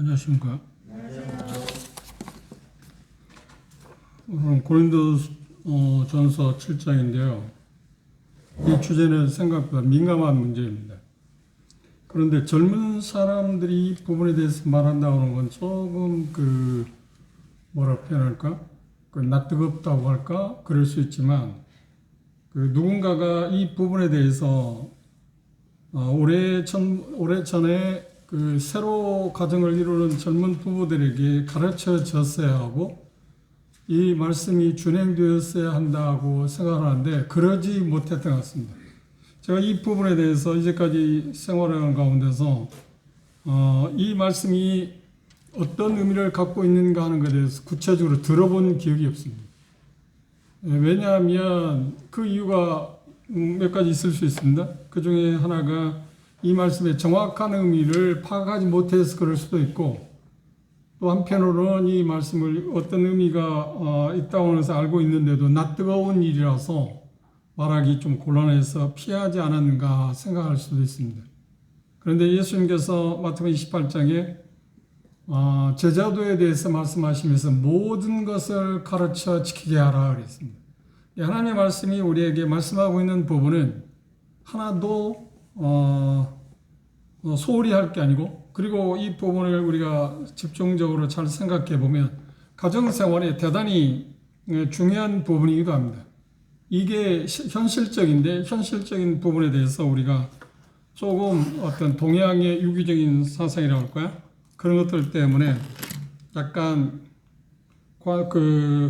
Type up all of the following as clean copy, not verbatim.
안녕하십니까. 오늘은 고린도전서 7장인데요. 이 주제는 생각보다 민감한 문제입니다. 그런데 젊은 사람들이 이 부분에 대해서 말한다고 하는 건 조금 뭐라 표현할까? 낯뜨겁다고 할까? 그럴 수 있지만 누군가가 이 부분에 대해서 오래전에 새로 가정을 이루는 젊은 부부들에게 가르쳐 줬어야 하고 이 말씀이 준행되었어야 한다고 생각하는데 그러지 못했던 것 같습니다. 제가 이 부분에 대해서 이제까지 생활하는 가운데서 이 말씀이 어떤 의미를 갖고 있는가 하는 것에 대해서 구체적으로 들어본 기억이 없습니다. 왜냐하면 그 이유가 몇 가지 있을 수 있습니다. 그 중에 하나가 이 말씀의 정확한 의미를 파악하지 못해서 그럴 수도 있고, 또 한편으로는 이 말씀을 어떤 의미가 있다고 해서 알고 있는데도 낯뜨거운 일이라서 말하기 좀 곤란해서 피하지 않았는가 생각할 수도 있습니다. 그런데 예수님께서 마태복음 28장에 제자도에 대해서 말씀하시면서 모든 것을 가르쳐 지키게 하라 그랬습니다. 하나님의 말씀이 우리에게 말씀하고 있는 부분은 하나도 소홀히 할 게 아니고, 그리고 이 부분을 우리가 집중적으로 잘 생각해 보면 가정생활에 대단히 중요한 부분이기도 합니다. 이게 현실적인데, 현실적인 부분에 대해서 우리가 조금 어떤 동양의 유기적인 사상이라고 할까요? 그런 것들 때문에 약간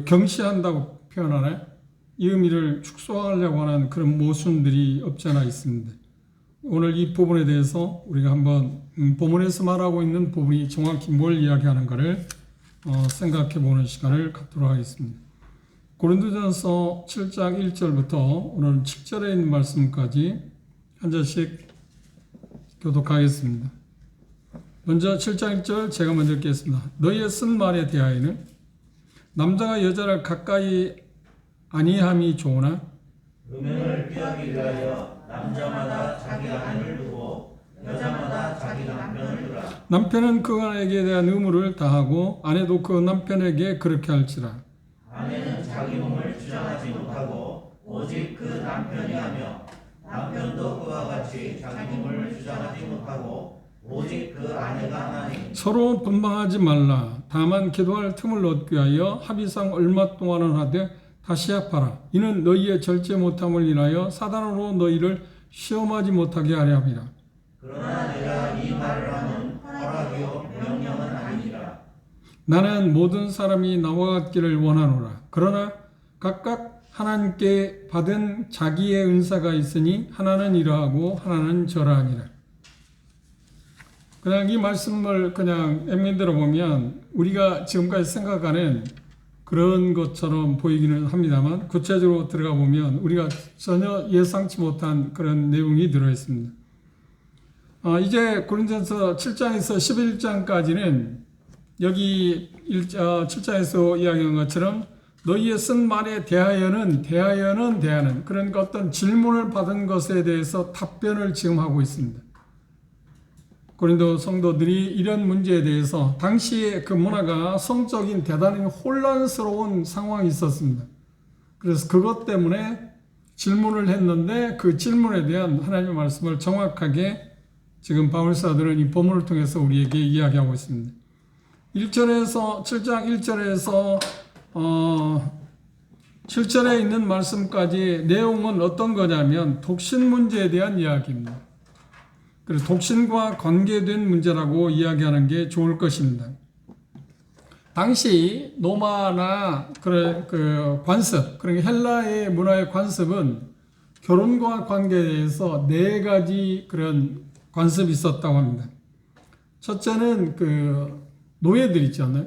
경시한다고 표현하나요? 이 의미를 축소하려고 하는 그런 모순들이 없지 않아 있습니다. 오늘 이 부분에 대해서 우리가 한번 본문에서 말하고 있는 부분이 정확히 뭘 이야기하는가를 생각해 보는 시간을 갖도록 하겠습니다. 고린도전서 7장 1절부터 오늘 7절에 있는 말씀까지 한 절씩 교독하겠습니다. 먼저 7장 1절 제가 먼저 읽겠습니다. 너희의 쓴 말에 대하여는 남자가 여자를 가까이 아니함이 좋으나 음행을 피하기 위하여 남자마다 자기 아내를 두고 여자마다 자기 남편을 두라. 남편은 그 아내에게 대한 의무를 다하고 아내도 그 남편에게 그렇게 할지라. 아내는 자기 몸을 주장하지 못하고 오직 그 남편이 하며 남편도 그와 같이 자기 몸을 주장하지 못하고 오직 그 아내가 하나니. 서로 분방하지 말라. 다만 기도할 틈을 얻기 위하여 합의상 얼마 동안은 하되 다시 합하라. 이는 너희의 절제 못함을 인하여 사단으로 너희를 시험하지 못하게 하려 함이라. 그러나 내가 이 말을 하는 허락이요 명령은 아니라. 나는 모든 사람이 나와 같기를 원하노라. 그러나 각각 하나님께 받은 자기의 은사가 있으니 하나는 이러하고 하나는 저러하니라. 그냥 이 말씀을 그냥 앵맨대로 보면 우리가 지금까지 생각하는 그런 것처럼 보이기는 합니다만 구체적으로 들어가 보면 우리가 전혀 예상치 못한 그런 내용이 들어있습니다. 이제 고린도전서 7장에서 11장까지는 여기 7장에서 이야기한 것처럼 너희의 쓴 말에 대하여는 그러니까 어떤 질문을 받은 것에 대해서 답변을 지금 하고 있습니다. 고린도 성도들이 이런 문제에 대해서 당시의 그 문화가 성적인 대단히 혼란스러운 상황이 있었습니다. 그래서 그것 때문에 질문을 했는데 그 질문에 대한 하나님의 말씀을 정확하게 지금 바울사들은 이 본문을 통해서 우리에게 이야기하고 있습니다. 7장 1절에서 7절에 있는 말씀까지 내용은 어떤 거냐면 독신 문제에 대한 이야기입니다. 그래서 독신과 관계된 문제라고 이야기하는 게 좋을 것입니다. 당시 노마나 관습, 그러니까 헬라의 문화의 관습은 결혼과 관계에 대해서 4가지 그런 관습이 있었다고 합니다. 첫째는 노예들 있지 않나요?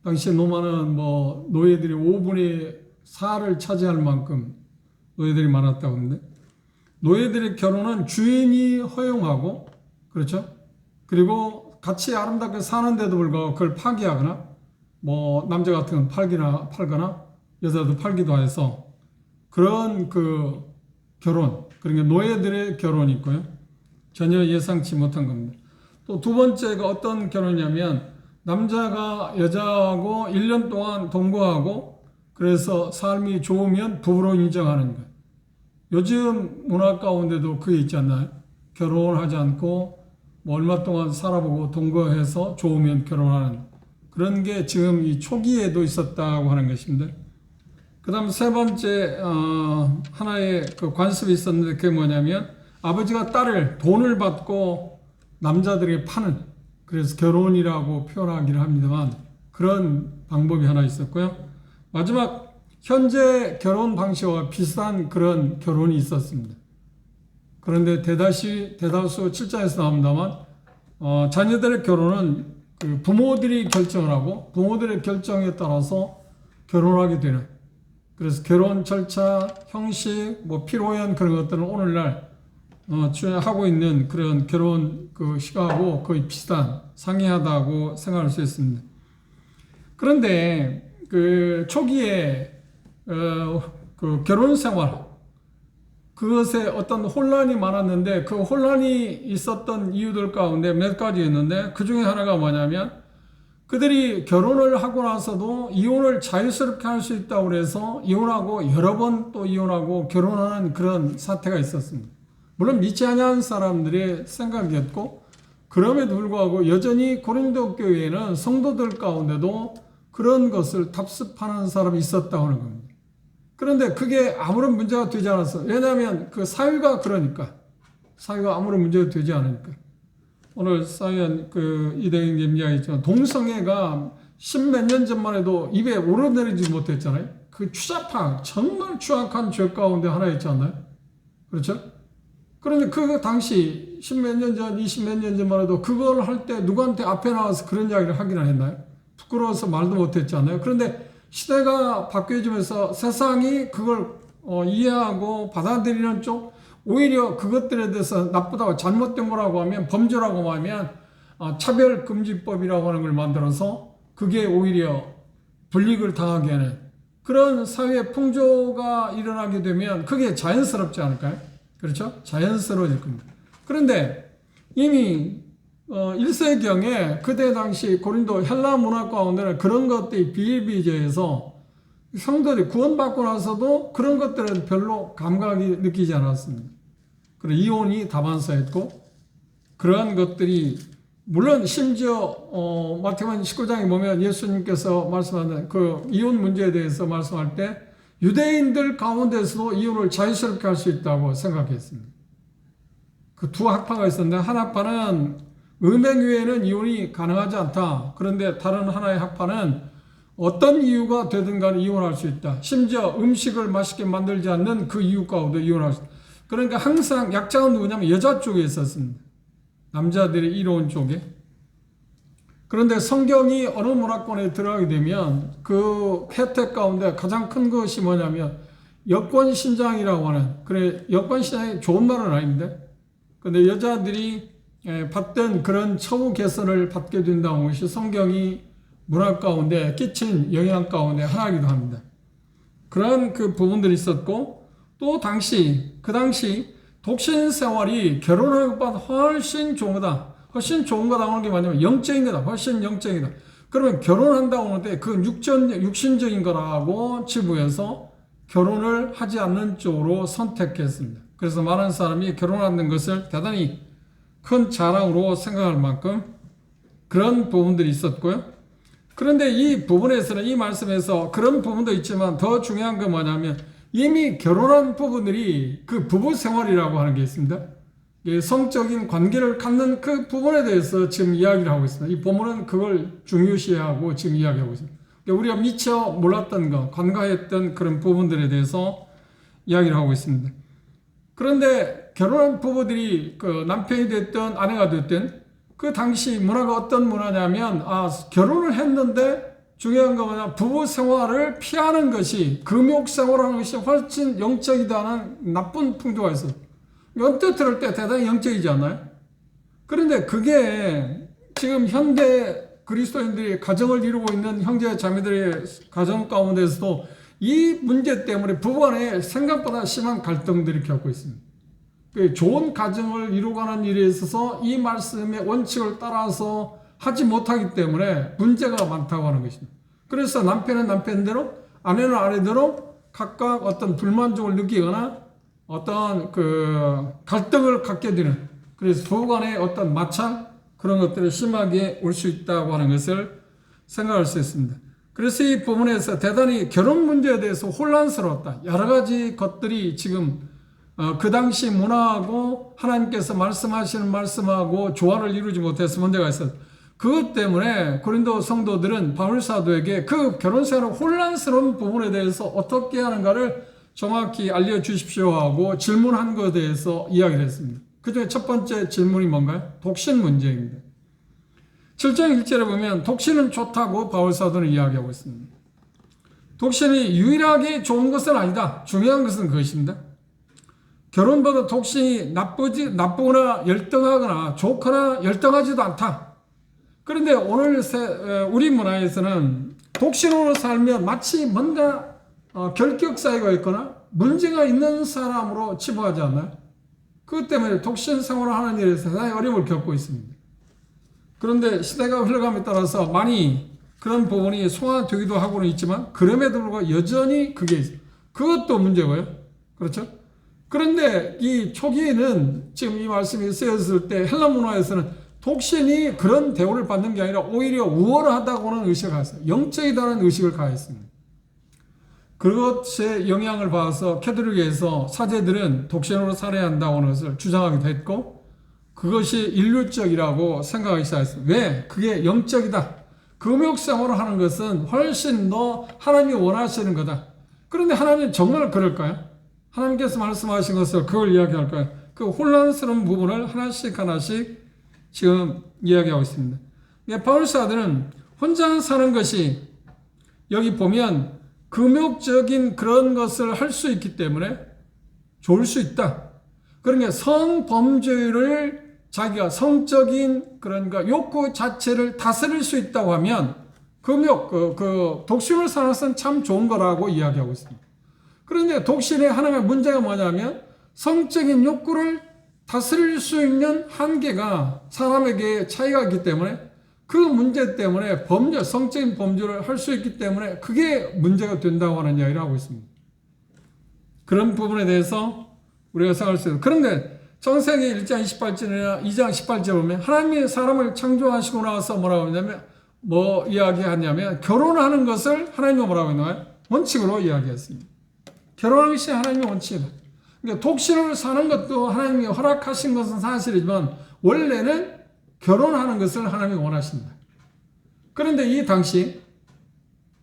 당시 노마는 노예들이 5분의 4를 차지할 만큼 노예들이 많았다고 합니다. 노예들의 결혼은 주인이 허용하고, 그렇죠? 그리고 같이 아름답게 사는데도 불구하고 그걸 파기하거나, 남자 같은 건 팔거나, 여자도 팔기도 해서 그런 결혼, 그러니까 노예들의 결혼이 있고요. 전혀 예상치 못한 겁니다. 또 두 번째가 어떤 결혼이냐면 남자가 여자하고 1년 동안 동거하고 그래서 삶이 좋으면 부부로 인정하는 거예요. 요즘 문화 가운데도 그게 있지 않나요? 결혼하지 않고 뭐 얼마 동안 살아보고 동거해서 좋으면 결혼하는 그런 게 지금 이 초기에도 있었다고 하는 것입니다. 그 다음 세 번째 하나의 그 관습이 있었는데 그게 뭐냐면 아버지가 딸을 돈을 받고 남자들에게 파는 그래서 결혼이라고 표현하기를 합니다만 그런 방법이 하나 있었고요. 마지막 현재 결혼 방식과 비슷한 그런 결혼이 있었습니다. 그런데 대다수 7장에서 나옵니다만 자녀들의 결혼은 그 부모들이 결정을 하고 부모들의 결정에 따라서 결혼하게 되는 그래서 결혼 절차, 형식, 뭐 필요한 그런 것들은 오늘날 하고 있는 그런 결혼 그 시각하고 거의 비슷한 상이하다고 생각할 수 있습니다. 그런데 그 초기에 그 결혼 생활 그것에 어떤 혼란이 많았는데 그 혼란이 있었던 이유들 가운데 몇 가지였는데 그 중에 하나가 뭐냐면 그들이 결혼을 하고 나서도 이혼을 자유스럽게 할 수 있다고 해서 이혼하고 여러 번 또 이혼하고 결혼하는 그런 사태가 있었습니다. 물론 믿지 않는 사람들의 생각이었고 그럼에도 불구하고 여전히 고린도 교회에는 성도들 가운데도 그런 것을 답습하는 사람이 있었다고 하는 겁니다. 그런데 그게 아무런 문제가 되지 않았어요. 왜냐하면 그 사회가 그러니까. 사회가 아무런 문제가 되지 않으니까. 오늘 사연 그 이대행님 이야기했지만 동성애가 십몇 년 전만 해도 입에 오르내리지 못했잖아요. 그 추잡한 정말 추악한 죄 가운데 하나였지 않나요? 그렇죠? 그런데 그 당시 십몇 년 전, 20몇 년 전만 해도 그걸 할 때 누구한테 앞에 나와서 그런 이야기를 하기나 했나요? 부끄러워서 말도 못했잖아요. 그런데 시대가 바뀌어지면서 세상이 그걸 이해하고 받아들이는 쪽 오히려 그것들에 대해서 나쁘다고 잘못된 거라고 하면 범죄라고 하면 차별금지법이라고 하는 걸 만들어서 그게 오히려 불이익을 당하게 하는 그런 사회 풍조가 일어나게 되면 그게 자연스럽지 않을까요? 그렇죠? 자연스러워질 겁니다. 그런데 이미 1세경에 그때 당시 고린도 헬라 문화 가운데는 그런 것들이 비일비재해서 성도들이 구원받고 나서도 그런 것들은 별로 감각이 느끼지 않았습니다. 그리고 이혼이 다반사였고 그러한 것들이 물론 심지어 마태복음 19장에 보면 예수님께서 말씀하는 그 이혼 문제에 대해서 말씀할 때 유대인들 가운데서도 이혼을 자유스럽게 할 수 있다고 생각했습니다. 그 두 학파가 있었는데 한 학파는 음행 외에는 이혼이 가능하지 않다. 그런데 다른 하나의 학파는 어떤 이유가 되든 간에 이혼할 수 있다. 심지어 음식을 맛있게 만들지 않는 그 이유 가운데 이혼할 수 있다. 그러니까 항상 약자는 누구냐면 여자 쪽에 있었습니다. 남자들이 이로운 쪽에. 그런데 성경이 어느 문화권에 들어가게 되면 그 혜택 가운데 가장 큰 것이 뭐냐면 여권신장이라고 하는 그래 여권신장이 좋은 말은 아닌데 근데 여자들이 받던 그런 처우 개선을 받게 된다는 것이 성경이 문화 가운데 끼친 영향 가운데 하나이기도 합니다. 그런 그 부분들이 있었고 또 그 당시 독신 생활이 결혼하는 것보다 훨씬 좋은 거다. 훨씬 좋은 거다 하는 게 뭐냐면 영적인 거다. 훨씬 영적인 거다. 그러면 결혼한다고 하는데 그 육신적인 거라고 치부해서 결혼을 하지 않는 쪽으로 선택했습니다. 그래서 많은 사람이 결혼하는 것을 대단히 큰 자랑으로 생각할 만큼 그런 부분들이 있었고요. 그런데 이 부분에서는 이 말씀에서 그런 부분도 있지만 더 중요한 건 뭐냐면 이미 결혼한 부부들이 그 부부 생활이라고 하는 게 있습니다. 성적인 관계를 갖는 그 부분에 대해서 지금 이야기를 하고 있습니다. 이 본문은 그걸 중요시하고 지금 이야기하고 있습니다. 우리가 미처 몰랐던 것, 관가했던 그런 부분들에 대해서 이야기를 하고 있습니다. 그런데 결혼한 부부들이 그 남편이 됐든 아내가 됐든 그 당시 문화가 어떤 문화냐면 결혼을 했는데 중요한 거 뭐냐 부부 생활을 피하는 것이 금욕 생활하는 것이 훨씬 영적이다는 나쁜 풍조가 있어요. 언뜻 들을 때 대단히 영적이지 않나요? 그런데 그게 지금 현대 그리스도인들이 가정을 이루고 있는 형제 자매들의 가정 가운데서도 이 문제 때문에 부부간에 생각보다 심한 갈등들을 겪고 있습니다. 그 좋은 가정을 이루가는 일에 있어서 이 말씀의 원칙을 따라서 하지 못하기 때문에 문제가 많다고 하는 것입니다. 그래서 남편은 남편대로, 아내는 아내대로 각각 어떤 불만족을 느끼거나 어떤 그 갈등을 갖게 되는, 그래서 부부 간의 어떤 마찰, 그런 것들이 심하게 올 수 있다고 하는 것을 생각할 수 있습니다. 그래서 이 부분에서 대단히 결혼 문제에 대해서 혼란스러웠다. 여러 가지 것들이 지금 그 당시 문화하고 하나님께서 말씀하시는 말씀하고 조화를 이루지 못해서 문제가 있었다. 그것 때문에 고린도 성도들은 바울 사도에게 그 결혼 생활의 혼란스러운 부분에 대해서 어떻게 하는가를 정확히 알려주십시오 하고 질문한 것에 대해서 이야기를 했습니다. 그 중에 첫 번째 질문이 뭔가요? 독신 문제입니다. 7장 1절에 보면 독신은 좋다고 바울 사도는 이야기하고 있습니다. 독신이 유일하게 좋은 것은 아니다. 중요한 것은 그것입니다. 결혼보다 독신이 나쁘거나 열등하거나 좋거나 열등하지도 않다. 그런데 오늘 우리 문화에서는 독신으로 살면 마치 뭔가 결격 사유가 있거나 문제가 있는 사람으로 치부하지 않나요? 그것 때문에 독신 생활을 하는 일에서 대단히 어려움을 겪고 있습니다. 그런데 시대가 흘러감에 따라서 많이 그런 부분이 소화되기도 하고는 있지만 그럼에도 불구하고 여전히 그게 있어요. 그것도 문제고요. 그렇죠? 그런데 이 초기에는 지금 이 말씀이 쓰였을 때 헬라 문화에서는 독신이 그런 대우를 받는 게 아니라 오히려 우월하다고는 의식을 가했어요. 영적이다는 의식을 가했습니다. 그것에 영향을 받아서 캐톨릭에서 사제들은 독신으로 살아야 한다고 하는 것을 주장하기도 했고 그것이 인류적이라고 생각하기 시작했습니다. 왜? 그게 영적이다. 금욕생활을 하는 것은 훨씬 더 하나님이 원하시는 거다. 그런데 하나님은 정말 그럴까요? 하나님께서 말씀하신 것을 그걸 이야기할까요? 그 혼란스러운 부분을 하나씩 하나씩 지금 이야기하고 있습니다. 바울 사도는 혼자 사는 것이 여기 보면 금욕적인 그런 것을 할 수 있기 때문에 좋을 수 있다. 그러니까 성범죄를 자기가 성적인 그러니까 욕구 자체를 다스릴 수 있다고 하면 금욕, 독신을 사는 것은 참 좋은 거라고 이야기하고 있습니다. 그런데 독신의 하나의 문제가 뭐냐면 성적인 욕구를 다스릴 수 있는 한계가 사람에게 차이가 있기 때문에 그 문제 때문에 성적인 범죄를 할 수 있기 때문에 그게 문제가 된다고 하는 이야기를 하고 있습니다. 그런 부분에 대해서 우리가 생각할 수 있어요. 그런데 창세기 1장 28절이나 2장 18절에 보면 하나님이 사람을 창조하시고 나서 뭐라고 하냐면 뭐 이야기하냐면 결혼하는 것을 하나님이 뭐라고 했나요? 원칙으로 이야기했습니다. 결혼하는 것이 하나님의 원칙이다. 그러니까 독신으로 사는 것도 하나님이 허락하신 것은 사실이지만 원래는 결혼하는 것을 하나님이 원하신다. 그런데 이 당시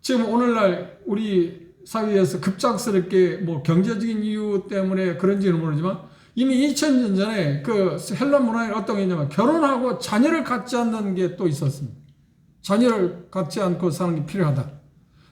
지금 오늘날 우리 사회에서 급작스럽게 뭐 경제적인 이유 때문에 그런지는 모르지만 이미 2000년 전에 그 헬라 문화에 어떤 게 있냐면 결혼하고 자녀를 갖지 않는 게 또 있었습니다. 자녀를 갖지 않고 사는 게 필요하다.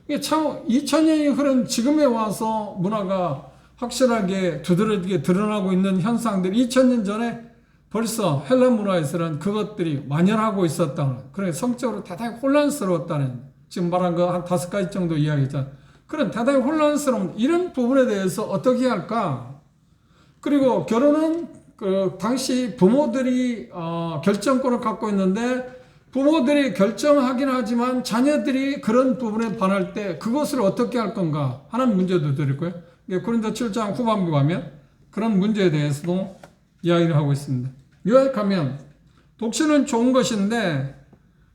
이게 참 2000년이 흐른 지금에 와서 문화가 확실하게 두드러지게 드러나고 있는 현상들이 2000년 전에 벌써 헬라 문화에서는 그것들이 만연하고 있었다는, 그러니까 성적으로 대단히 혼란스러웠다는, 지금 말한 거 한 5가지 정도 이야기했잖아요. 그런 대단히 혼란스러운 이런 부분에 대해서 어떻게 할까? 그리고 결혼은 그 당시 부모들이 결정권을 갖고 있는데 부모들이 결정하긴 하지만 자녀들이 그런 부분에 반할 때 그것을 어떻게 할 건가 하는 문제도 드릴 거예요. 고린도 7장 후반부 가면 그런 문제에 대해서도 이야기를 하고 있습니다. 요약하면 독신은 좋은 것인데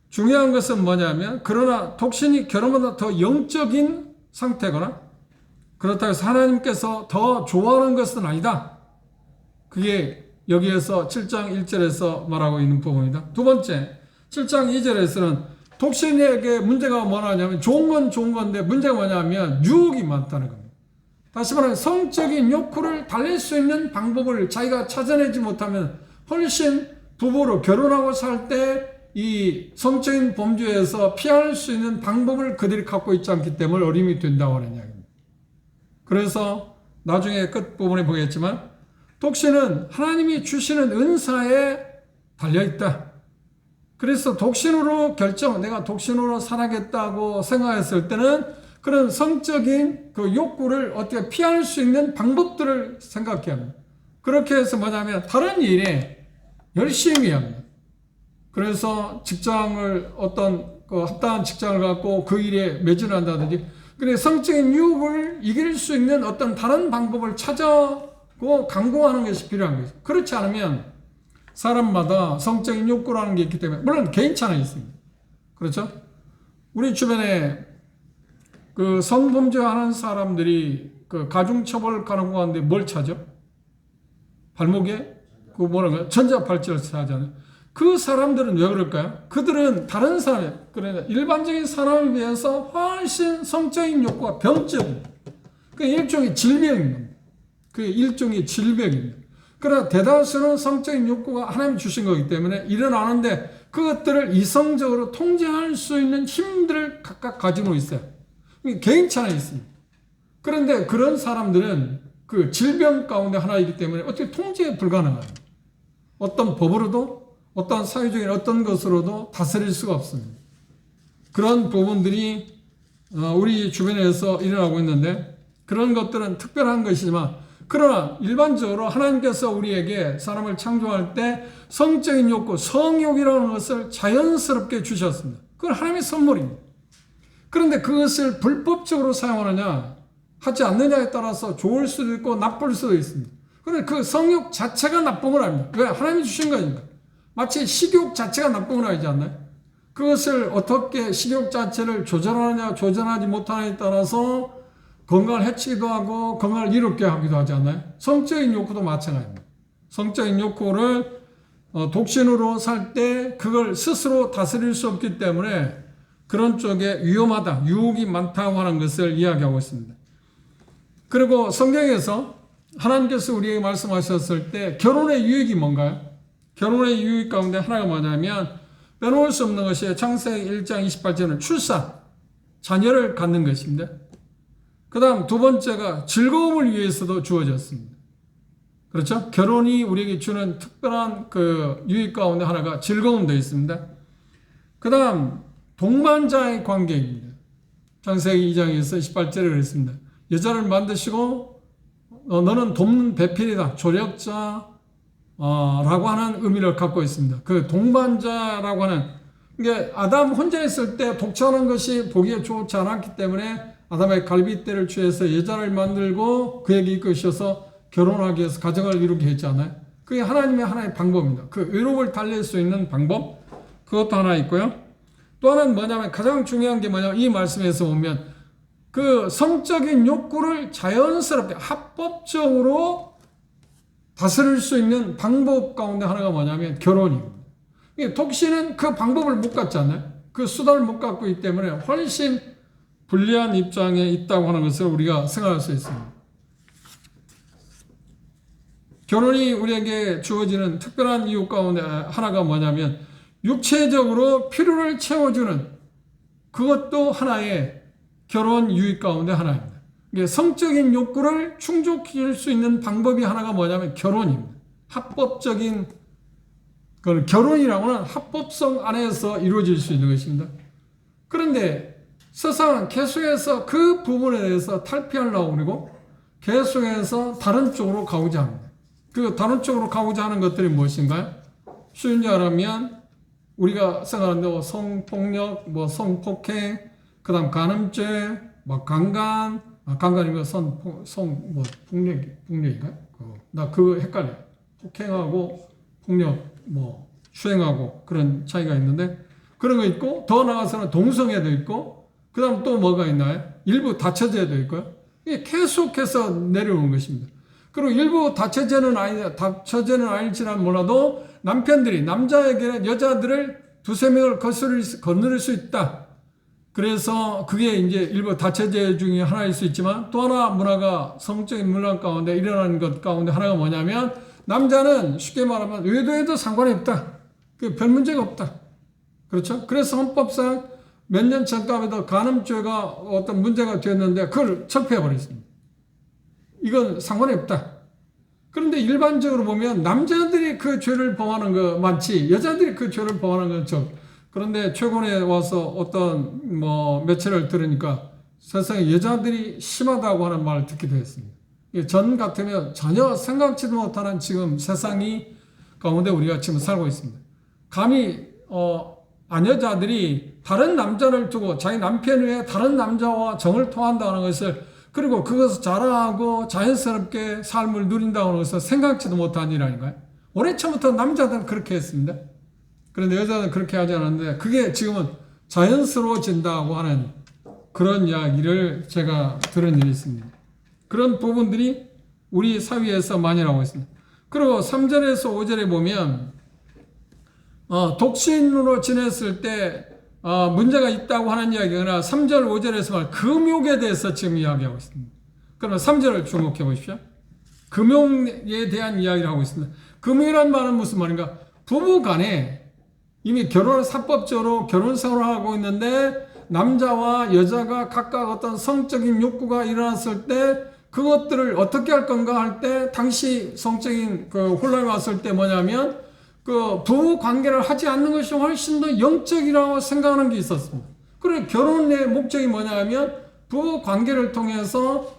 중요한 것은 뭐냐면 그러나 독신이 결혼보다 더 영적인 상태거나 그렇다고 해서 하나님께서 더 좋아하는 것은 아니다. 그게 여기에서 7장 1절에서 말하고 있는 부분이다. 두 번째, 7장 2절에서는 독신에게 문제가 뭐냐면 좋은 건 좋은 건데 문제가 뭐냐면 유혹이 많다는 겁니다. 다시 말하면 성적인 욕구를 달랠 수 있는 방법을 자기가 찾아내지 못하면 훨씬 부부로 결혼하고 살 때 이 성적인 범죄에서 피할 수 있는 방법을 그들이 갖고 있지 않기 때문에 어려움이 된다고 하는 이야기입니다. 그래서 나중에 끝부분에 보겠지만 독신은 하나님이 주시는 은사에 달려있다. 그래서 독신으로 내가 독신으로 살아야겠다고 생각했을 때는 그런 성적인 그 욕구를 어떻게 피할 수 있는 방법들을 생각해야 합니다. 그렇게 해서 뭐냐면 다른 일에 열심히 합니다. 그래서 직장을 어떤 합당한 직장을 갖고 그 일에 매진한다든지, 그래 성적인 유혹을 이길 수 있는 어떤 다른 방법을 찾아고 강구하는 것이 필요한 거죠. 그렇지 않으면 사람마다 성적인 욕구라는 게 있기 때문에, 물론 개인차는 있습니다. 그렇죠? 우리 주변에 그 성범죄하는 사람들이 그 가중처벌 가능한데 뭘 찾죠? 발목에 그 뭐라고요? 전자팔찌를 하잖아요. 그 사람들은 왜 그럴까요? 그들은 다른 사람, 그러니까 일반적인 사람에 비해서 훨씬 성적인 욕구가 병적입니다. 그 일종의 질병입니다. 그 일종의 질병입니다. 그러나 대다수는 성적인 욕구가 하나님이 주신 거기 때문에 일어나는데 그것들을 이성적으로 통제할 수 있는 힘들을 각각 가지고 있어요. 개인차는 있습니다. 그런데 그런 사람들은 그 질병 가운데 하나이기 때문에 어떻게 통제 불가능합니다. 어떤 법으로도 어떤 사회적인 어떤 것으로도 다스릴 수가 없습니다. 그런 부분들이 우리 주변에서 일어나고 있는데, 그런 것들은 특별한 것이지만, 그러나 일반적으로 하나님께서 우리에게 사람을 창조할 때 성적인 욕구, 성욕이라는 것을 자연스럽게 주셨습니다. 그건 하나님의 선물입니다. 그런데 그것을 불법적으로 사용하느냐 하지 않느냐에 따라서 좋을 수도 있고 나쁠 수도 있습니다. 그런데 그 성욕 자체가 나쁜 건 아닙니다. 왜? 하나님이 주신 거니까. 마치 식욕 자체가 나쁜 건 아니지 않나요? 그것을 어떻게 식욕 자체를 조절하느냐 조절하지 못하느냐에 따라서 건강을 해치기도 하고 건강을 이롭게 하기도 하지 않나요? 성적인 욕구도 마찬가지입니다. 성적인 욕구를 독신으로 살 때 그걸 스스로 다스릴 수 없기 때문에 그런 쪽에 위험하다, 유혹이 많다고 하는 것을 이야기하고 있습니다. 그리고 성경에서 하나님께서 우리에게 말씀하셨을 때 결혼의 유익이 뭔가요? 결혼의 유익 가운데 하나가 뭐냐면 빼놓을 수 없는 것이 창세기 1장 28절은 출산, 자녀를 갖는 것입니다. 그 다음 두 번째가 즐거움을 위해서도 주어졌습니다. 그렇죠? 결혼이 우리에게 주는 특별한 그 유익 가운데 하나가 즐거움도 있습니다. 그 다음 동반자의 관계입니다. 창세기 2장에서 18절에 그랬습니다. 여자를 만드시고 너는 돕는 배필이다, 조력자 라고 하는 의미를 갖고 있습니다. 그 동반자라고 하는, 이게 아담 혼자 있을 때 독처하는 것이 보기에 좋지 않았기 때문에 아담의 갈빗대를 취해서 여자를 만들고 그에게 이끄셔서 결혼하기 위해서 가정을 이루게 했잖아요. 그게 하나님의 방법입니다. 그 의롭을 달랠 수 있는 방법, 그것도 하나 있고요. 또 하나는 뭐냐면 가장 중요한 게 뭐냐면 이 말씀에서 보면 그 성적인 욕구를 자연스럽게 합법적으로 다스릴 수 있는 방법 가운데 하나가 뭐냐면 결혼입니다. 독신은 그 방법을 못 갖잖아요. 그 수단을 못 갖고 있기 때문에 훨씬 불리한 입장에 있다고 하는 것을 우리가 생각할 수 있습니다. 결혼이 우리에게 주어지는 특별한 이유 가운데 하나가 뭐냐면 육체적으로 필요를 채워주는, 그것도 하나의 결혼 유익 가운데 하나입니다. 성적인 욕구를 충족시킬 수 있는 방법이 하나가 뭐냐면 결혼입니다. 합법적인, 결혼이라고는 합법성 안에서 이루어질 수 있는 것입니다. 그런데 세상은 계속해서 그 부분에 대해서 탈피하려고 그러고 계속해서 다른 쪽으로 가고자 합니다. 그 다른 쪽으로 가고자 하는 것들이 무엇인가요? 쉬운 말하면 우리가 생각하는 성폭력, 성폭행, 그 다음 간음죄, 강간, 강간이면 폭력인가요? 나 그거 헷갈려요. 폭행하고 폭력, 수행하고 그런 차이가 있는데, 그런 거 있고, 더 나아가서는 동성애도 있고, 그 다음 또 뭐가 있나요? 일부 다처제도 있고요. 이게 계속해서 내려오는 것입니다. 그리고 일부 다처제는 아닐지는 몰라도 남편들이 남자에게는 여자들을 두세 명을 거느릴 수 있다. 그래서 그게 이제 일부 다처제 중에 하나일 수 있지만, 또 하나 문화가 성적인 문화 가운데 일어나는 것 가운데 하나가 뭐냐면 남자는 쉽게 말하면 외도해도 상관이 없다. 별 문제가 없다. 그렇죠? 그래서 헌법상 몇 년 전까지도 간음죄가 어떤 문제가 되었는데 그걸 철폐해버렸습니다. 이건 상관이 없다. 그런데 일반적으로 보면 남자들이 그 죄를 범하는 거 많지 여자들이 그 죄를 범하는 건 적. 그런데 최근에 와서 어떤 매체를 들으니까 세상에 여자들이 심하다고 하는 말을 듣기도 했습니다. 전 같으면 전혀 생각지도 못하는 지금 세상이 가운데 우리가 지금 살고 있습니다. 감히 아녀자들이 다른 남자를 두고 자기 남편 외에 다른 남자와 정을 통한다는 것을, 그리고 그것을 자랑하고 자연스럽게 삶을 누린다는 것을 생각지도 못한 일 아닌가요? 올해 처음부터 남자들은 그렇게 했습니다. 그런데 여자는 그렇게 하지 않았는데 그게 지금은 자연스러워진다고 하는 그런 이야기를 제가 들은 일이 있습니다. 그런 부분들이 우리 사회에서 많이 나오고 있습니다. 그리고 3절에서 5절에 보면 독신으로 지냈을 때 문제가 있다고 하는 이야기가 3절 5절에서 말 금욕에 대해서 지금 이야기하고 있습니다. 그러면 3절을 주목해 보십시오. 금욕에 대한 이야기를 하고 있습니다. 금욕이라는 말은 무슨 말인가? 부부 간에 이미 사법적으로 결혼 생활을 하고 있는데 남자와 여자가 각각 어떤 성적인 욕구가 일어났을 때 그것들을 어떻게 할 건가 할 때 당시 성적인 혼란이 왔을 때 뭐냐면 부부 관계를 하지 않는 것이 훨씬 더 영적이라고 생각하는 게 있었습니다. 그리고 결혼의 목적이 뭐냐면 부부 관계를 통해서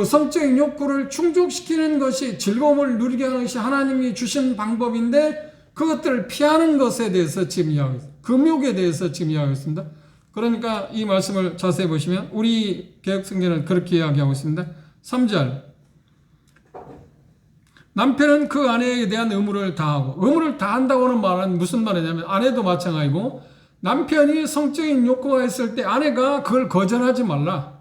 성적인 욕구를 충족시키는 것이, 즐거움을 누리게 하는 것이 하나님이 주신 방법인데 그것들을 피하는 것에 대해서 지금 이야기했습니다. 금욕에 대해서 지금 이야기했습니다. 그러니까 이 말씀을 자세히 보시면 우리 개혁성경은 그렇게 이야기하고 있습니다. 3절, 남편은 그 아내에 대한 의무를 다하고, 의무를 다한다고 하는 말은 무슨 말이냐면 아내도 마찬가지고 남편이 성적인 욕구가 있을 때 아내가 그걸 거절하지 말라.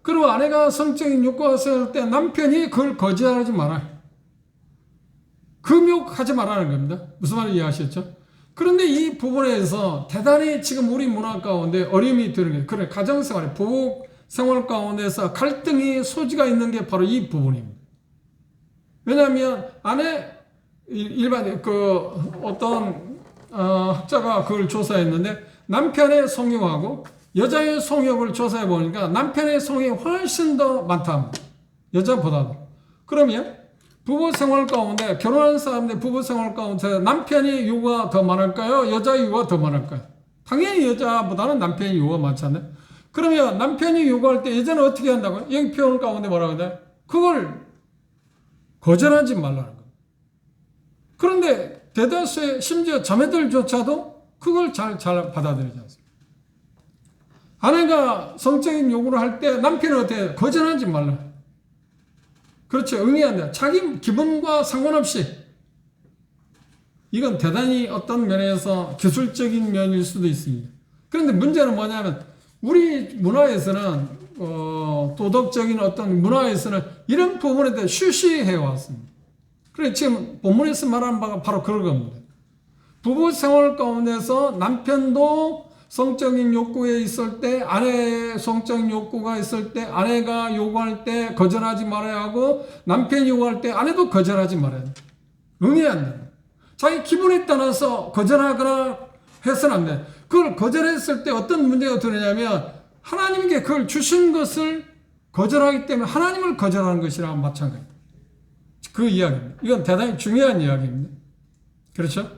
그리고 아내가 성적인 욕구가 있을 때 남편이 그걸 거절하지 마라. 금욕하지 말라는 겁니다. 무슨 말인지 이해하셨죠? 그런데 이 부분에서 대단히 지금 우리 문화 가운데 어려움이 드는 게, 그래, 가정생활, 부부 생활 가운데서 갈등이 소지가 있는 게 바로 이 부분입니다. 왜냐하면 일반 어떤 학자가 그걸 조사했는데 남편의 성욕하고 여자의 성욕을 조사해 보니까 남편의 성욕이 훨씬 더 많다. 여자보다도. 그러면 부부 생활 가운데, 결혼한 사람들 부부 생활 가운데 남편이 요구가 더 많을까요? 여자의 요구가 더 많을까요? 당연히 여자보다는 남편이 요구가 많잖아요. 그러면 남편이 요구할 때 여자는 어떻게 한다고요? 여기 표현 가운데 뭐라고 하나요? 그걸 거절하지 말라는 거예요. 그런데 대다수의 심지어 자매들조차도 그걸 잘 받아들이지 않습니다. 아내가 성적인 요구를 할 때 남편은 어떻게 해요? 거절하지 말라. 그렇죠. 응해한다. 자기 기분과 상관없이. 이건 대단히 어떤 면에서 기술적인 면일 수도 있습니다. 그런데 문제는 뭐냐면 우리 문화에서는 도덕적인 어떤 문화에서는 이런 부분에 대해 쉬쉬해 왔습니다. 그래 지금 본문에서 말하는 바가 바로 그런 겁니다. 부부 생활 가운데서 남편도 성적인 욕구에 있을 때, 아내의 성적인 욕구가 있을 때 아내가 요구할 때 거절하지 말아야 하고 남편이 요구할 때 아내도 거절하지 말아야 돼. 응해야 한다. 자기 기분에 따라서 거절하거나 해서는 안 돼. 그걸 거절했을 때 어떤 문제가 되느냐면 하나님께 그걸 주신 것을 거절하기 때문에 하나님을 거절하는 것이랑 마찬가지입니다. 그 이야기입니다. 이건 대단히 중요한 이야기입니다. 그렇죠?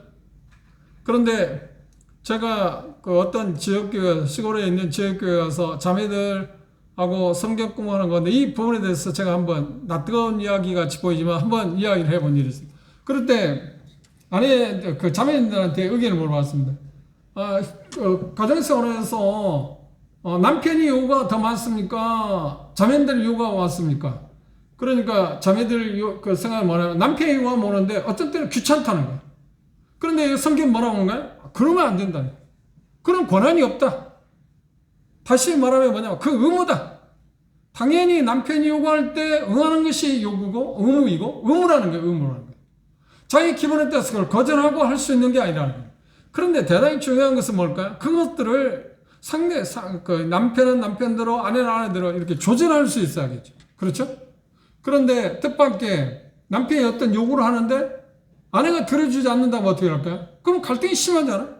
그런데 제가 어떤 지역교회, 시골에 있는 지역교회 가서 자매들하고 성경 공부하는 건데 이 부분에 대해서 제가 한번 낯뜨거운 이야기 같이 보이지만 한번 이야기를 해본 일이 있습니다. 그럴 때 자매들한테 의견을 물어봤습니다. 가정생활에서 남편이 요구가 더 많습니까? 자매들 요구가 많습니까? 그러니까 자매들 생각을 뭐냐면 남편이 요구가 많은데 어떤 때는 귀찮다는 거예요. 그런데 성경 뭐라고 하는가요? 그러면 안 된다. 그런 권한이 없다. 다시 말하면 뭐냐면 그 의무다. 당연히 남편이 요구할 때 응하는 것이 요구고 의무이고 의무라는 거예요. 의무라는 거예요. 자기 기분에 따라서 그걸 거절하고 할 수 있는 게 아니라는 거예요. 그런데 대단히 중요한 것은 뭘까요? 그것들을 남편은 남편대로 아내는 아내대로 이렇게 조절할 수 있어야겠죠. 그렇죠? 그런데 뜻밖의 남편이 어떤 요구를 하는데 아내가 들어주지 않는다면 어떻게 할까요? 그럼 갈등이 심하잖아.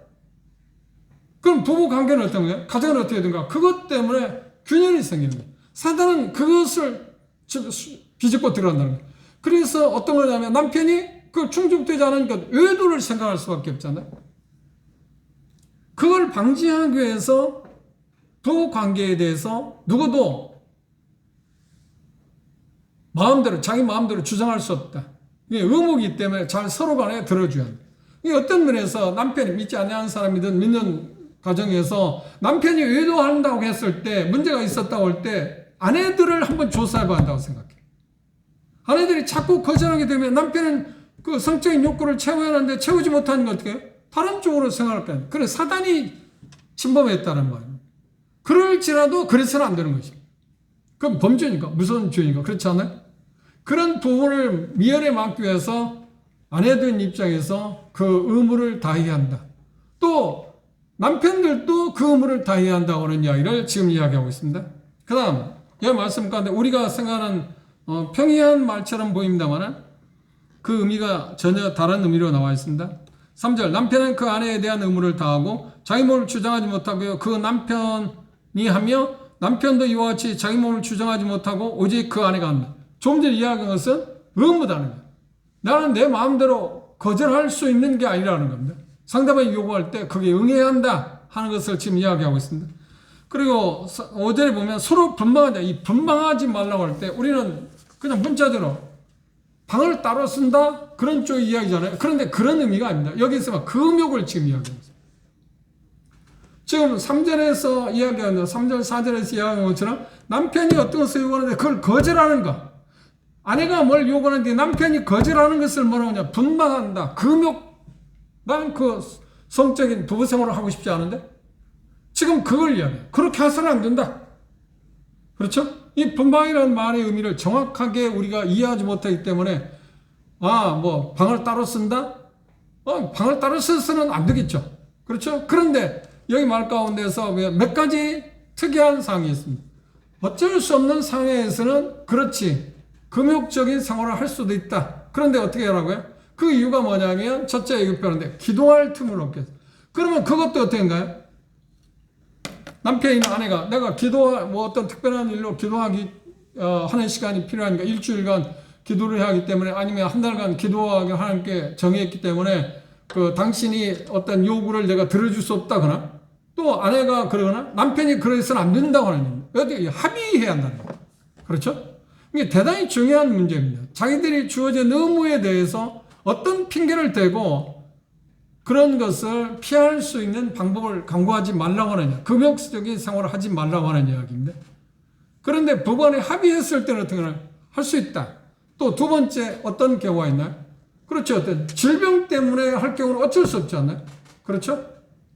그럼 부부 관계는 어떤 거예요? 가정은 어떻게 되는가? 그것 때문에 균열이 생기는 거예요. 사단은 그것을 비집고 들어간다는 거예요. 그래서 어떤 거냐면 남편이 그 충족되지 않으니까 외도를 생각할 수밖에 없잖아요. 그걸 방지하기 위해서 부부 관계에 대해서 누구도 마음대로 자기 마음대로 주장할 수 없다. 이게 의무이기 때문에 잘 서로 간에 들어줘야 한다. 이게 어떤 면에서 남편이 믿지 않는 사람이든 믿는 가정에서 남편이 외도한다고 했을 때 문제가 있었다고 할 때 아내들을 한번 조사해봐야 한다고 생각해. 아내들이 자꾸 거절하게 되면 남편은 그 성적인 욕구를 채워야 하는데 채우지 못하는 거 어떻게 해요? 다른 쪽으로 생각할 거예요. 그래 사단이 침범했다는 말이에요. 그럴지라도 그래서는 안 되는 것입니다. 그럼 범죄니까 무서운 죄니까 그렇지 않아요? 그런 부분을 미연에 막기 위해서 아내들 입장에서 그 의무를 다해야 한다. 또 남편들도 그 의무를 다해야 한다고 하는 이야기를 지금 이야기하고 있습니다. 그 다음 이 말씀 가운데 우리가 생각하는 평이한 말처럼 보입니다만 그 의미가 전혀 다른 의미로 나와 있습니다. 3절 남편은 그 아내에 대한 의무를 다하고 자기 몸을 주장하지 못하고요. 그 남편이 하며 남편도 이와 같이 자기 몸을 주장하지 못하고 오직 그 아내가 한다. 좀 전에 이야기한 것은 의무다는 거예요. 나는 내 마음대로 거절할 수 있는 게 아니라는 겁니다. 상대방이 요구할 때 그게 응해야 한다 하는 것을 지금 이야기하고 있습니다. 그리고 5절에 보면 서로 분방하자. 이 분방하지 말라고 할 때 우리는 그냥 문자대로 방을 따로 쓴다? 그런 쪽 이야기잖아요. 그런데 그런 의미가 아닙니다. 여기서 금욕을 지금 이야기하고 있어요. 지금 3절에서 이야기하는 3절, 4절에서 이야기하는 것처럼 남편이 어떤 것을 요구하는데 그걸 거절하는 거. 아내가 뭘 요구하는데 남편이 거절하는 것을 뭐라고 하냐. 분방한다. 금욕. 난 그 성적인 부부 생활을 하고 싶지 않은데 지금 그걸 이야기해요. 그렇게 해서는 안 된다. 그렇죠? 이 분방이라는 말의 의미를 정확하게 우리가 이해하지 못하기 때문에 뭐 방을 따로 쓴다? 방을 따로 써서는 안 되겠죠. 그렇죠? 그런데 여기 말 가운데서 몇 가지 특이한 사항이 있습니다. 어쩔 수 없는 상황에서는 그렇지. 금욕적인 생활을 할 수도 있다. 그런데 어떻게 하라고요? 그 이유가 뭐냐면 첫째 얘기표는데 기도할 틈을 얻게 해서. 그러면 그것도 어떻게인가요? 남편이나 아내가 내가 어떤 특별한 일로 기도하기 하는 시간이 필요하니까 일주일간 기도를 해야 하기 때문에 아니면 한 달간 기도하기 하나님께 정했기 때문에 그 당신이 어떤 요구를 내가 들어줄 수 없다거나 또 아내가 그러거나 남편이 그래서는 안 된다고 하는 겁니다. 어떻게 합의해야 한다는 거예요. 그렇죠? 이게 대단히 중요한 문제입니다. 자기들이 주어진 의무에 대해서 어떤 핑계를 대고 그런 것을 피할 수 있는 방법을 강구하지 말라고 하느냐. 금욕적인 생활을 하지 말라고 하는 이야기입니다. 그런데 부부간에 합의했을 때는 어떻게 하나 할 수 있다. 또 두 번째 어떤 경우가 있나요? 그렇죠. 어떤 질병 때문에 할 경우는 어쩔 수 없지 않나요? 그렇죠?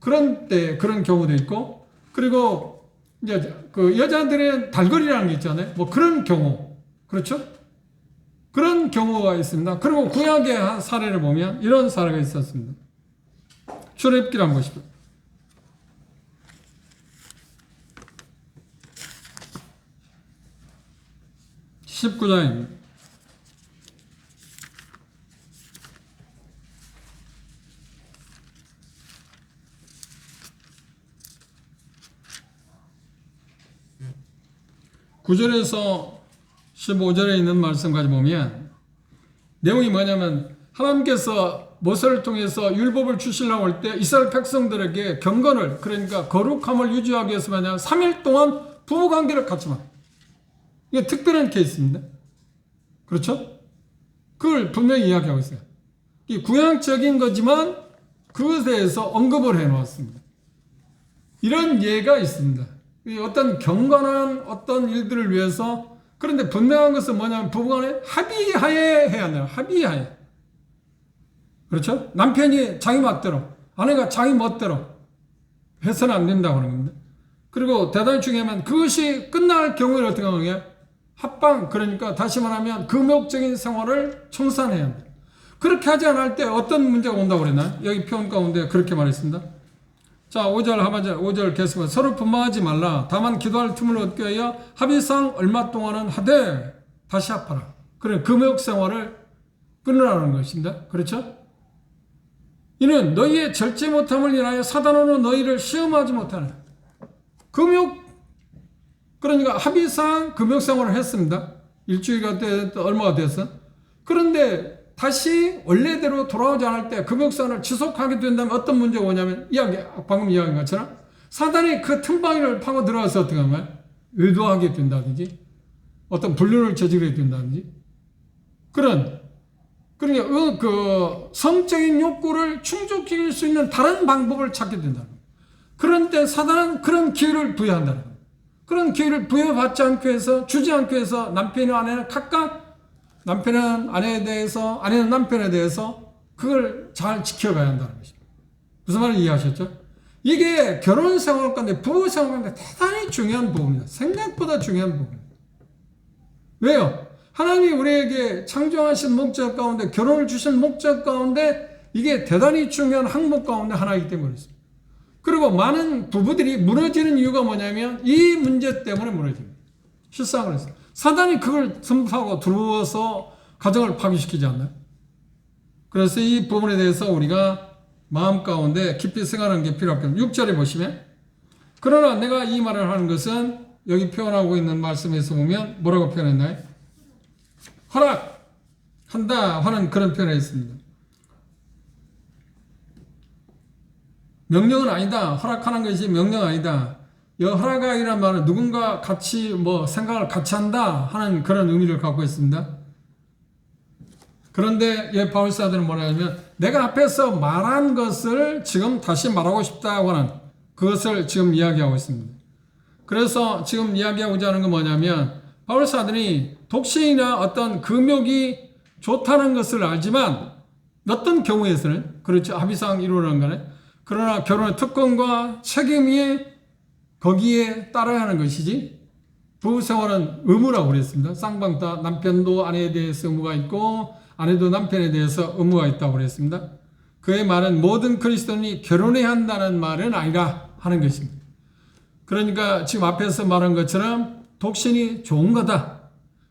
그런 때 그런 경우도 있고 그리고 이제 그 여자들의 달거리라는 게 있잖아요. 뭐 그런 경우. 그렇죠? 그런 경우가 있습니다. 그리고 구약의 한 사례를 보면 이런 사례가 있었습니다. 출애굽기를 한번 보십시오. 19장입니다. (9절에서) 15절에 있는 말씀까지 보면 내용이 뭐냐면 하나님께서 모세를 통해서 율법을 주시려고 할 때 이스라엘 백성들에게 경건을 그러니까 거룩함을 유지하기 위해서 뭐냐 3일 동안 부부관계를 갖지마. 이게 특별한 케이스입니다. 그렇죠? 그걸 분명히 이야기하고 있어요. 이 구약적인 거지만 그것에 대해서 언급을 해놓았습니다. 이런 예가 있습니다. 어떤 경건한 어떤 일들을 위해서 그런데 분명한 것은 뭐냐면 부부간에 합의하에 해야 돼요. 합의하에. 그렇죠? 남편이 자기 멋대로, 아내가 자기 멋대로 해서는 안 된다고 하는 겁니다. 그리고 대단히 중요하면 그것이 끝날 경우에 어떻게 하는 거예요? 합방, 그러니까 다시 말하면 금욕적인 생활을 청산해야 합니다. 그렇게 하지 않을 때 어떤 문제가 온다고 그랬나요? 여기 표현 가운데 그렇게 말했습니다. 자, 5절 하반절, 5절 계속 서로 분방하지 말라. 다만 기도할 틈을 얻기 위하여 합의상 얼마 동안은 하되 다시 합하라. 그래, 금욕 생활을 끊으라는 것입니다. 그렇죠? 이는 너희의 절제 못함을 인하여 사단으로 너희를 시험하지 못하는 금욕, 그러니까 합의상 금욕 생활을 했습니다. 일주일가 얼마가 됐어? 그런데 다시 원래대로 돌아오지 않을 때 금욕 생활을 지속하게 된다면 어떤 문제가 오냐면 방금 이야기한 것처럼 사단이 그 틈바위를 파고 들어와서 어떻게 하는 거야? 의도하게 된다든지 어떤 불륜을 저지르게 된다든지 그러니까 그 성적인 욕구를 충족시킬 수 있는 다른 방법을 찾게 된다는 거예요. 그런데 사단은 그런 기회를 부여한다는 거예요. 그런 기회를 부여받지 않기 위해서 주지 않기 위해서 남편이나 아내는 각각 남편은 아내에 대해서 아내는 남편에 대해서 그걸 잘 지켜가야 한다는 것입니다. 무슨 말인지 이해하셨죠? 이게 결혼 생활 가운데 부부 생활 가운데 대단히 중요한 부분입니다. 생각보다 중요한 부분입니다. 왜요? 하나님이 우리에게 창조하신 목적 가운데 결혼을 주신 목적 가운데 이게 대단히 중요한 항목 가운데 하나이기 때문에 그렇습니다. 그리고 많은 부부들이 무너지는 이유가 뭐냐면 이 문제 때문에 무너집니다. 실상을 해서 사단이 그걸 틈타고 들어와서 가정을 파괴시키지 않나요? 그래서 이 부분에 대해서 우리가 마음 가운데 깊이 생각하는 게 필요하겠습니다. 6절에 보시면 그러나 내가 이 말을 하는 것은 여기 표현하고 있는 말씀에서 보면 뭐라고 표현했나요? 허락한다 하는 그런 표현을 했습니다. 명령은 아니다. 허락하는 것이 명령 아니다. 이 허락이란 말은 누군가 같이 생각을 같이 한다 하는 그런 의미를 갖고 있습니다. 그런데 바울 사도는 뭐냐면 내가 앞에서 말한 것을 지금 다시 말하고 싶다고 하는 그것을 지금 이야기하고 있습니다. 그래서 지금 이야기하고자 하는 건 뭐냐면 바울 사도는 독신이나 어떤 금욕이 좋다는 것을 알지만 어떤 경우에서는 그렇죠. 합의상 이루어가는 거네. 그러나 결혼의 특권과 책임이 거기에 따라야 하는 것이지 부부생활은 의무라고 그랬습니다. 쌍방 다 남편도 아내에 대해서 의무가 있고 아내도 남편에 대해서 의무가 있다고 그랬습니다. 그의 말은 모든 그리스도인이 결혼해야 한다는 말은 아니라 하는 것입니다. 그러니까 지금 앞에서 말한 것처럼 독신이 좋은 거다.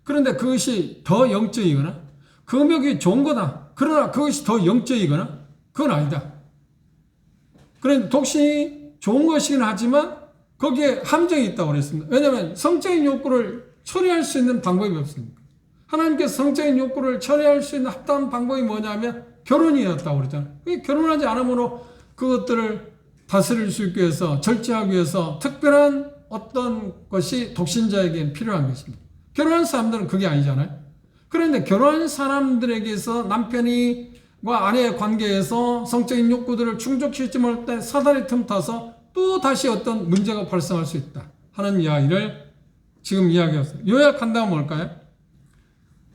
그런데 그것이 더 영적이거나 금욕이 좋은 거다. 그러나 그것이 더 영적이거나 그건 아니다. 그런데 독신이 좋은 것이긴 하지만 거기에 함정이 있다고 그랬습니다. 왜냐하면 성적인 욕구를 처리할 수 있는 방법이 없습니다. 하나님께서 성적인 욕구를 처리할 수 있는 합당한 방법이 뭐냐면 결혼이었다고 그랬잖아요. 결혼하지 않으므로 그것들을 다스릴 수 있기 위해서 절제하기 위해서 특별한 어떤 것이 독신자에게는 필요한 것입니다. 결혼한 사람들은 그게 아니잖아요. 그런데 결혼한 사람들에게서 남편과 아내의 관계에서 성적인 욕구들을 충족시키지 못할 때 사단이 틈타서 또 다시 어떤 문제가 발생할 수 있다 하는 이야기를 지금 이야기했어요. 요약한다면 뭘까요?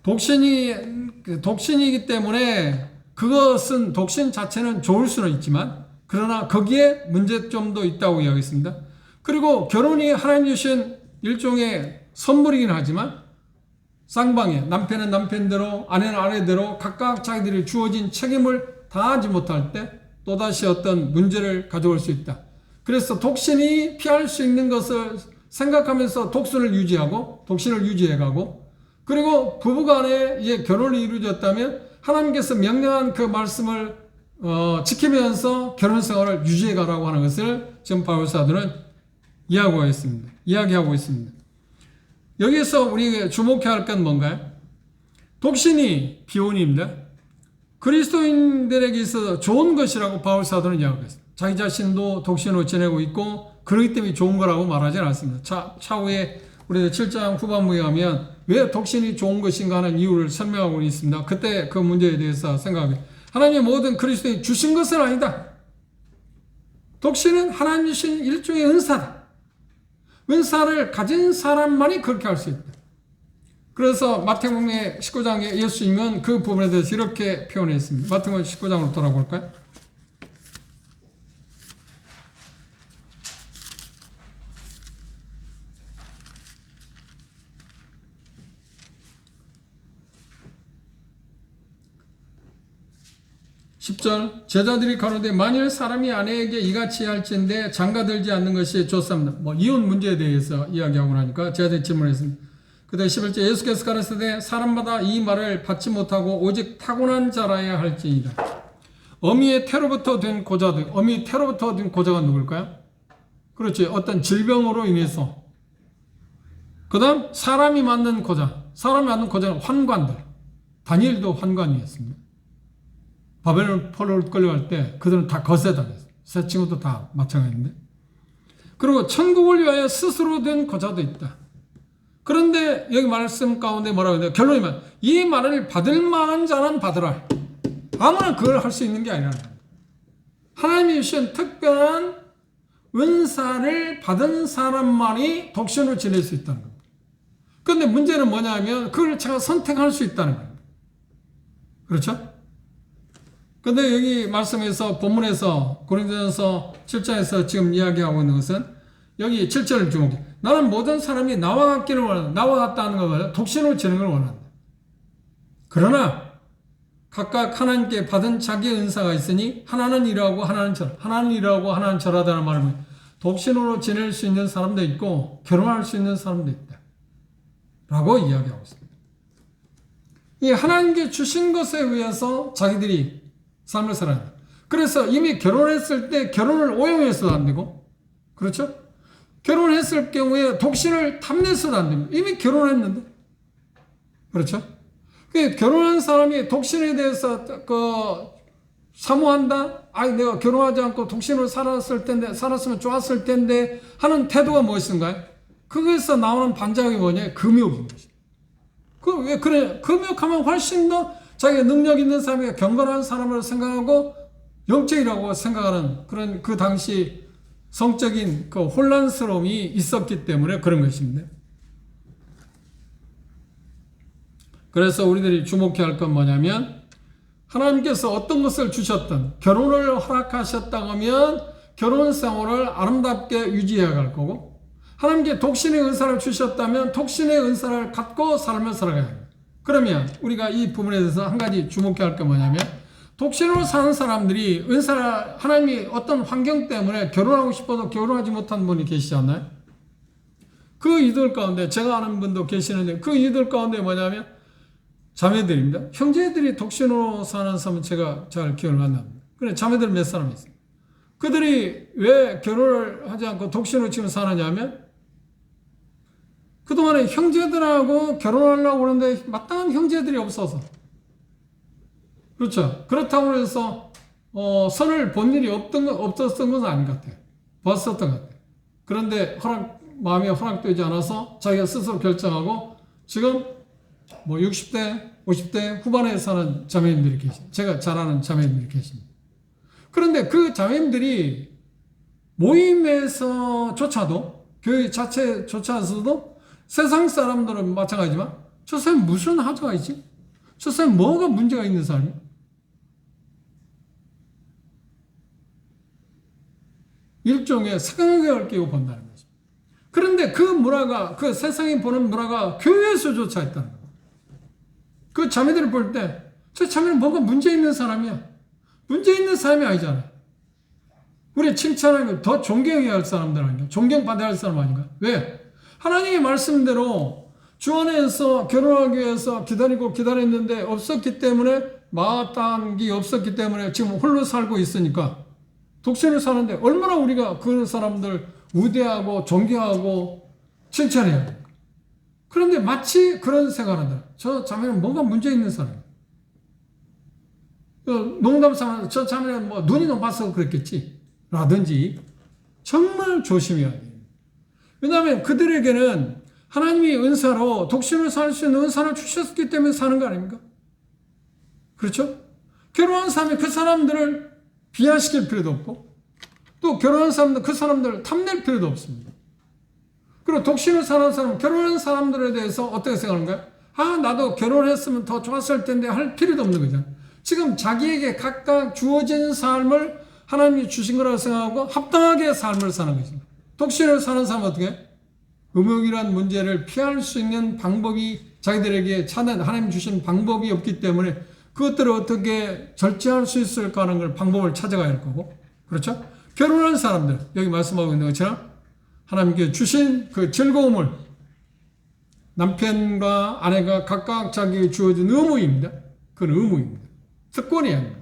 독신이기 때문에 그것은 독신 자체는 좋을 수는 있지만 그러나 거기에 문제점도 있다고 이야기했습니다. 그리고 결혼이 하나님 주신 일종의 선물이긴 하지만 쌍방에 남편은 남편대로 아내는 아내대로 각각 자기들이 주어진 책임을 다하지 못할 때 또다시 어떤 문제를 가져올 수 있다. 그래서 독신이 피할 수 있는 것을 생각하면서 독신을 유지해가고 그리고 부부간에 이제 결혼이 이루어졌다면 하나님께서 명령한 그 말씀을 지키면서 결혼 생활을 유지해가라고 하는 것을 지금 바울 사도는 이야기하고 있습니다. 여기에서 우리가 주목해야 할 건 뭔가요? 독신이 비혼입니다. 그리스도인들에게 있어서 좋은 것이라고 바울 사도는 이야기했습니다. 자기 자신도 독신으로 지내고 있고 그렇기 때문에 좋은 거라고 말하지는 않습니다. 차후에 우리 7장 후반부에 가면 왜 독신이 좋은 것인가 하는 이유를 설명하고 있습니다. 그때 그 문제에 대해서 생각합니다. 하나님의 모든 그리스도인이 주신 것은 아니다. 독신은 하나님 주신 일종의 은사다. 은사를 가진 사람만이 그렇게 할 수 있다. 그래서 마태복음 19장에 예수님은 그 부분에 대해서 이렇게 표현했습니다. 마태복음 19장으로 돌아볼까요? (10절) 제자들이 가로되 만일 사람이 아내에게 이같이 할진대 장가들지 않는 것이 좋습니다. 이혼 문제에 대해서 이야기하고 나니까 제자들이 질문했습니다. 그다음 11절 예수께서 가르치되 사람마다 이 말을 받지 못하고 오직 타고난 자라야 할지니라. 어미의 태로부터 된 고자들, 어미 태로부터 된 고자가 누굴까요? 그렇지, 어떤 질병으로 인해서. 그 다음 사람이 만든 고자는 환관들. 다니엘도 환관이었습니다. 바벨론 포로로 끌려갈 때 그들은 다 거세당했어요. 새 친구도 다 마찬가지인데. 그리고 천국을 위하여 스스로 된 고자도 있다. 그런데 여기 말씀 가운데 뭐라고 했냐? 결론이 뭐야? 이 말을 받을 만한 자는 받으라. 아무나 그걸 할 수 있는 게 아니라 하나님이 주신 특별한 은사를 받은 사람만이 독신으로 지낼 수 있다는 겁니다. 그런데 문제는 뭐냐면 그걸 제가 선택할 수 있다는 겁니다. 그렇죠? 그런데 여기 말씀에서 본문에서 고린도전서 7장에서 지금 이야기하고 있는 것은 여기 7절을 주목해. 나는 모든 사람이 나와 같기를 원한다. 나와 같다는 것은 독신으로 지내는 걸 원한다. 그러나 각각 하나님께 받은 자기의 은사가 있으니 하나는 이러하고 하나는 저러하다. 하나는 이러하고 하나는 저러하다는 말은 독신으로 지낼 수 있는 사람도 있고 결혼할 수 있는 사람도 있다. 라고 이야기하고 있습니다. 이 하나님께 주신 것에 의해서 자기들이 삶을 살아야 한다. 그래서 이미 결혼했을 때 결혼을 오용해서도 안 되고, 그렇죠? 결혼했을 경우에 독신을 탐내서도 안 됩니다. 이미 결혼했는데. 그렇죠? 결혼한 사람이 독신에 대해서 사모한다? 아니, 내가 결혼하지 않고 독신으로 살았으면 좋았을 텐데 하는 태도가 무엇인가요? 거기서 나오는 반작이 뭐냐? 금욕인 것이죠. 왜 그래? 금욕하면 훨씬 더 자기가 능력 있는 사람이 경건한 사람으로 생각하고 영적이라고 생각하는 그런 그 당시 성적인 그 혼란스러움이 있었기 때문에 그런 것입니다. 그래서 우리들이 주목해야 할 건 뭐냐면 하나님께서 어떤 것을 주셨든 결혼을 허락하셨다고 하면 결혼 생활을 아름답게 유지해야 할 거고 하나님께 독신의 은사를 주셨다면 독신의 은사를 갖고 삶을 살아가야 합니다. 그러면 우리가 이 부분에 대해서 한 가지 주목해야 할 건 뭐냐면 독신으로 사는 사람들이 하나님이 어떤 환경 때문에 결혼하고 싶어도 결혼하지 못한 분이 계시지 않나요? 그 이들 가운데 제가 아는 분도 계시는데 그 이들 가운데 뭐냐면 자매들입니다. 형제들이 독신으로 사는 사람은 제가 잘 기억을 안 납니다. 그래 자매들 몇 사람 있어요. 그들이 왜 결혼을 하지 않고 독신으로 지금 사느냐면 그동안에 형제들하고 결혼하려고 그러는데 마땅한 형제들이 없어서 그렇죠. 그렇다고 해서 선을 본 일이 없었던 건 아닌 것 같아요. 봤었던 것 같아요. 그런데 마음에 허락되지 않아서 자기가 스스로 결정하고 지금 60대, 50대 후반에 사는 자매님들이 계십니다. 제가 잘 아는 자매님들이 계십니다. 그런데 그 자매님들이 모임에서조차도 교회 자체조차서도 세상 사람들은 마찬가지지만 저 사람 무슨 하자가 있지? 저 사람 뭐가 문제가 있는 사람이야? 일종의 색안경을 끼고 본다는 거죠. 그런데 그 문화가 그 세상이 보는 문화가 교회에서조차 있다는 거예요. 그 자매들을 볼 때 저 자매는 뭐가 문제 있는 사람이야. 문제 있는 사람이 아니잖아요. 우리 칭찬하면 더 존경해야 할 사람들 아닌가? 존경받아야 할 사람 아닌가? 왜? 하나님의 말씀대로 주 안에서 결혼하기 위해서 기다렸는데 없었기 때문에 마땅히 없었기 때문에 지금 홀로 살고 있으니까 독신을 사는데 얼마나 우리가 그 사람들 우대하고 존경하고 칭찬해야 돼요. 그런데 마치 그런 생각한다. 저 자매는 뭐가 문제 있는 사람이야. 농담삼아 저 자매는 눈이 높아서 그랬겠지 라든지 정말 조심해야 돼요. 왜냐하면 그들에게는 하나님이 은사로 독신을 살 수 있는 은사를 주셨기 때문에 사는 거 아닙니까? 그렇죠? 결혼한 사람이 그 사람들을 비하시킬 필요도 없고 또 결혼한 사람들 그 사람들을 탐낼 필요도 없습니다. 그리고 독신을 사는 사람, 결혼한 사람들에 대해서 어떻게 생각하는가요? 나도 결혼했으면 더 좋았을 텐데 할 필요도 없는 거잖아요. 지금 자기에게 각각 주어진 삶을 하나님이 주신 거라고 생각하고 합당하게 삶을 사는 것입니다. 독신을 사는 사람은 어떻게 해요? 음욕이란 문제를 피할 수 있는 방법이 자기들에게 하나님 주신 방법이 없기 때문에 그것들을 어떻게 절제할 수 있을까 하는 걸 방법을 찾아가야 할 거고 그렇죠? 결혼한 사람들 여기 말씀하고 있는 것처럼 하나님께 주신 그 즐거움을 남편과 아내가 각각 자기에게 주어진 의무입니다. 그건 의무입니다. 특권이 아닙니다.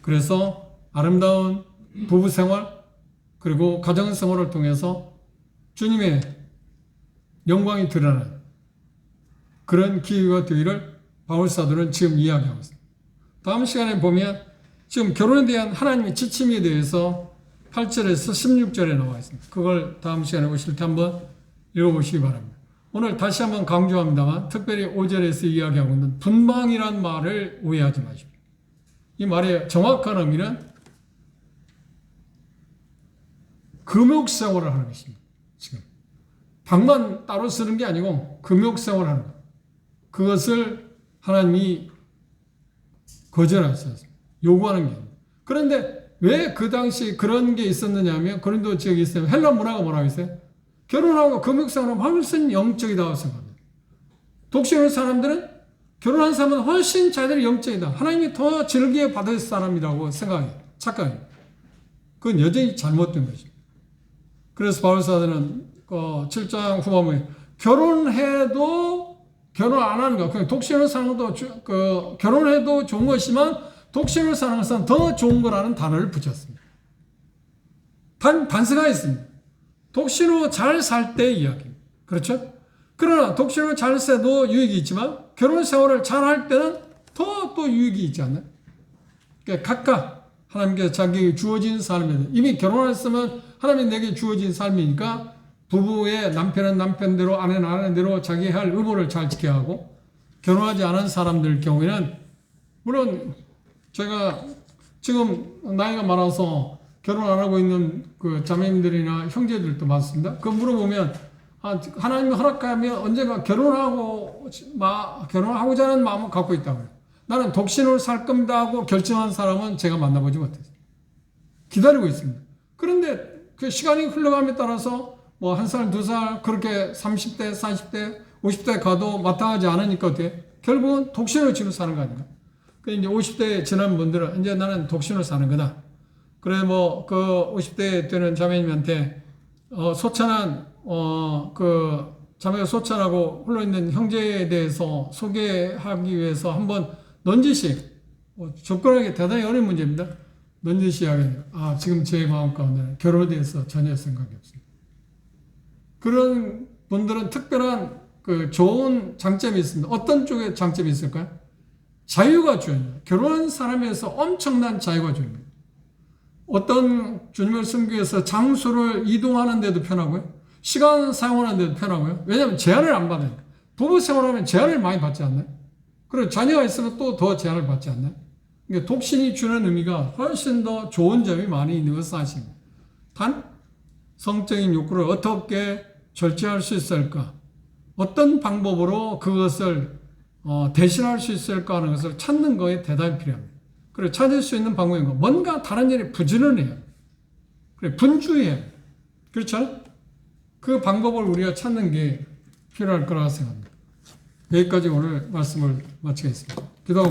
그래서 아름다운 부부생활 그리고 가정생활을 통해서 주님의 영광이 드러나는 그런 기회가 되기를 바울사도는 지금 이야기하고 있습니다. 다음 시간에 보면 지금 결혼에 대한 하나님의 지침에 대해서 8절에서 16절에 나와 있습니다. 그걸 다음 시간에 오실 때 한번 읽어보시기 바랍니다. 오늘 다시 한번 강조합니다만 특별히 5절에서 이야기하고 있는 분방이란 말을 오해하지 마십시오. 이 말의 정확한 의미는 금욕생활을 하는 것입니다. 지금 방만 따로 쓰는 게 아니고 금욕생활을 하는 것. 그것을 하나님이 거절하셨어요. 요구하는 게. 그런데 왜 그 당시 그런 게 있었느냐 하면 고린도 지역에 있으면 헬라 문화가 뭐라고 했어요? 결혼하고 금욕생활하면 훨씬 영적이다고 생각합니다. 독신의 사람들은 결혼한 사람은 훨씬 자기들이 영적이다. 하나님이 더 즐기게 받을 사람이라고 생각해요. 착각해요. 그건 여전히 잘못된 것입니다. 그래서 바울사도는 7장 후반부에 결혼해도 결혼 안 하는 거, 그냥 독신을 사는 것도 결혼해도 좋은 것이지만 독신을 사는 것은 더 좋은 거라는 단어를 붙였습니다. 단서가 있습니다. 독신으로 잘 살 때 이야기입니다. 그렇죠? 그러나 독신으로 잘 살도 유익이 있지만 결혼 생활을 잘 할 때는 더 또 유익이 있지 않나요? 그러니까 각각 하나님께 자기에게 주어진 삶에서 이미 결혼했으면 하나님이 내게 주어진 삶이니까 부부의 남편은 남편대로 아내는 아내대로 자기 할 의무를 잘 지켜야 하고 결혼하지 않은 사람들 경우에는 물론 제가 지금 나이가 많아서 결혼 안 하고 있는 그 자매님들이나 형제들도 많습니다. 그 물어보면 하나님이 허락하면 언젠가 결혼하고자 하는 마음을 갖고 있다고요. 나는 독신으로 살 겁니다 하고 결정한 사람은 제가 만나보지 못했어요. 기다리고 있습니다. 그런데 그 시간이 흘러감에 따라서 뭐 1살, 2살 그렇게 30대, 40대, 50대 가도 마땅하지 않으니까 어때? 결국은 독신으로 지금 사는 거 아닌가? 그 이제 50대 지난 분들은 이제 나는 독신으로 사는 거다. 그래 뭐 그 50대 되는 자매님한테 소천한 그 자매가 소천하고 홀로 있는 형제에 대해서 소개하기 위해서 한번 넌지시 접근하기 대단히 어려운 문제입니다. 넌지시 하겠네요. 지금 제 마음 가운데는 결혼에 대해서 전혀 생각이 없습니다. 그런 분들은 특별한 그 좋은 장점이 있습니다. 어떤 쪽에 장점이 있을까요? 자유가 주입니다. 결혼한 사람에서 엄청난 자유가 주입니다. 어떤 주님을 섬기기 위해서 장소를 이동하는 데도 편하고요. 시간 사용하는 데도 편하고요. 왜냐하면 제한을 안 받아요. 부부 생활하면 제한을 많이 받지 않나요? 그리고 자녀가 있으면 또 더 제한을 받지 않나요? 그러니까 독신이 주는 의미가 훨씬 더 좋은 점이 많이 있는 것은 사실입니다. 단 성적인 욕구를 어떻게 절제할 수 있을까? 어떤 방법으로 그것을 대신할 수 있을까 하는 것을 찾는 거에 대단히 필요합니다. 그리고 찾을 수 있는 방법인 거 뭔가 다른 일에 부지런해요. 그래 분주해요. 그렇죠? 그 방법을 우리가 찾는 게 필요할 거라고 생각합니다. 여기까지 오늘 말씀을 마치겠습니다. 기도하고